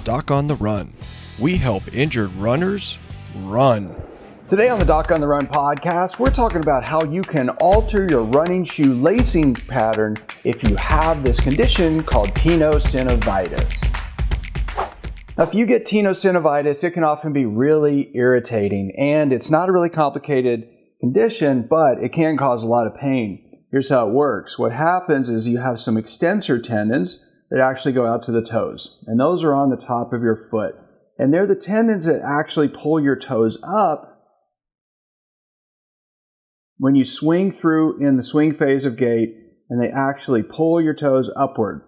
Doc on the Run. We help injured runners run. Today on the Doc on the Run podcast, we're talking about how you can alter your running shoe lacing pattern if you have this condition called tenosynovitis. Now, if you get tenosynovitis, it can often be really irritating, and it's not a really complicated condition, but it can cause a lot of pain. Here's how it works. What happens is you have some extensor tendons that actually go out to the toes, and those are on the top of your foot. And they're the tendons that actually pull your toes up when you swing through in the swing phase of gait, and they actually pull your toes upward.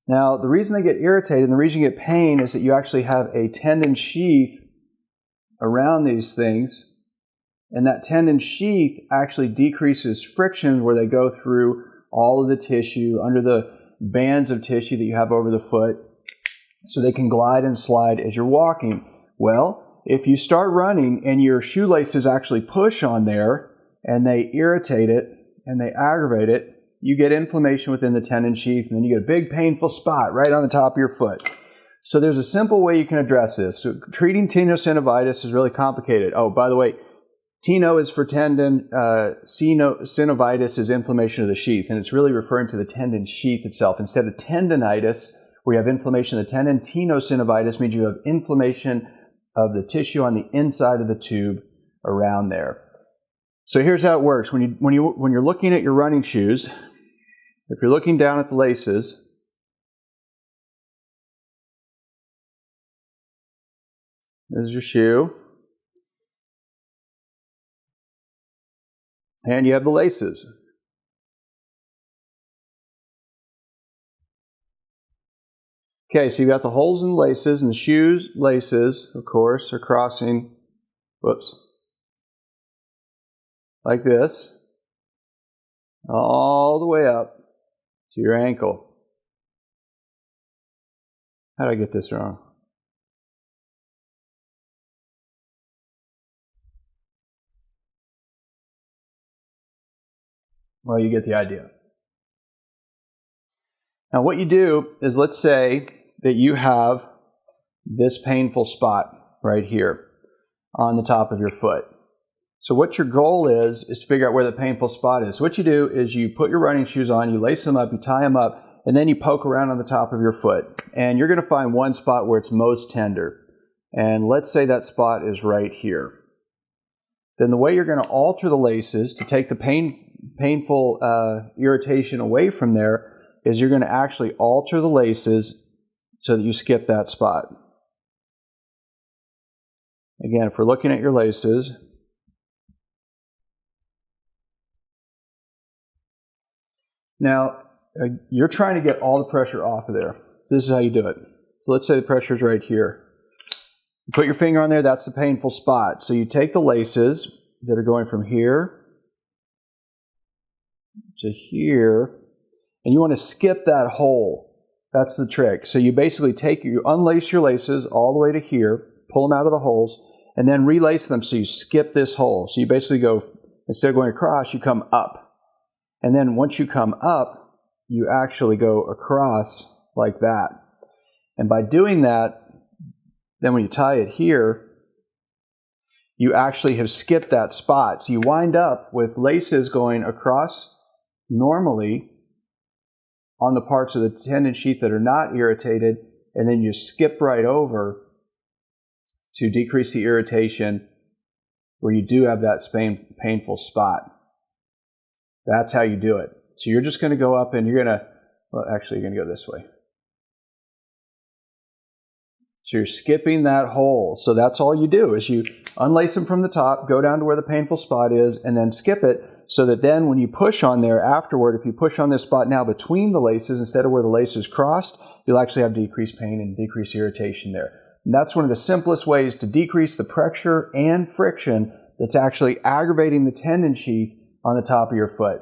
Now, the reason they get irritated and the reason you get pain is that you actually have a tendon sheath around these things, and that tendon sheath actually decreases friction where they go through all of the tissue under the bands of tissue that you have over the foot, so they can glide and slide as you're walking. Well, if you start running and your shoelaces actually push on there and they irritate it and they aggravate it, you get inflammation within the tendon sheath, and then you get a big painful spot right on the top of your foot. So there's a simple way you can address this. So treating tenosynovitis is really complicated. Oh, by the way, Teno is for tendon, synovitis is inflammation of the sheath, and it's really referring to the tendon sheath itself. Instead of tendonitis, we have inflammation of the tendon. Tenosynovitis means you have inflammation of the tissue on the inside of the tube around there. So here's how it works. When you're looking at your running shoes, if you're looking down at the laces, this is your shoe. And you have the laces. Okay, so you've got the holes in the laces, and the shoes laces, of course, are crossing, like this, all the way up to your ankle. How did I get this wrong? Well, you get the idea. Now, what you do is, let's say that you have this painful spot right here on the top of your foot. So what your goal is to figure out where the painful spot is. So what you do is you put your running shoes on, you lace them up, you tie them up, and then you poke around on the top of your foot. And you're going to find one spot where it's most tender. And let's say that spot is right here. Then the way you're going to alter the laces to take the painful irritation away from there is you're going to actually alter the laces so that you skip that spot. Again, if we're looking at your laces, now you're trying to get all the pressure off of there. So this is how you do it. So let's say the pressure is right here. You put your finger on there, that's the painful spot. So you take the laces that are going from here to here, and you want to skip that hole. That's the trick. So you basically you unlace your laces all the way to here, pull them out of the holes, and then relace them so you skip this hole. So you basically go, instead of going across, you come up. And then once you come up, you actually go across like that. And by doing that, then when you tie it here, you actually have skipped that spot. So you wind up with laces going across normally on the parts of the tendon sheath that are not irritated, and then you skip right over to decrease the irritation where you do have that painful spot. That's how you do it. So you're just going to go up and you're going to, well, actually you're going to go this way. So you're skipping that hole. So that's all you do is you unlace them from the top, go down to where the painful spot is, and then skip it, so that then when you push on there afterward, if you push on this spot now between the laces instead of where the laces crossed, you'll actually have decreased pain and decreased irritation there. And that's one of the simplest ways to decrease the pressure and friction that's actually aggravating the tendon sheath on the top of your foot.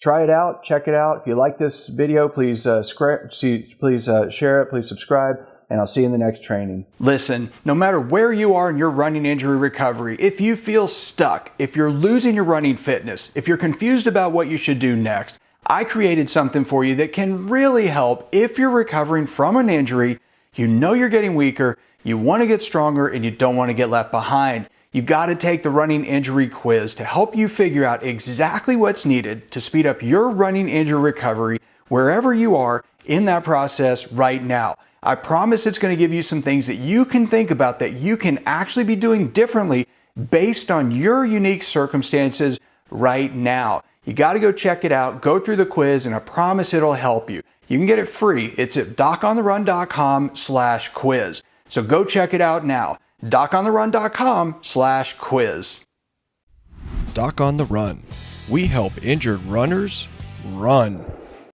Try it out, check it out. If you like this video, please share it, please subscribe, and I'll see you in the next training. Listen, no matter where you are in your running injury recovery, if you feel stuck, if you're losing your running fitness, if you're confused about what you should do next, I created something for you that can really help if you're recovering from an injury You know you're getting weaker, you want to get stronger, and you don't want to get left behind. You got to take the running injury quiz to help you figure out exactly what's needed to speed up your running injury recovery wherever you are in that process right now. I promise it's going to give you some things that you can think about that you can actually be doing differently based on your unique circumstances right now. You got to go check it out, go through the quiz, and I promise it'll help you. You can get it free. It's at docontherun.com/quiz. So go check it out now. docontherun.com/quiz. Doc on the Run. We help injured runners run.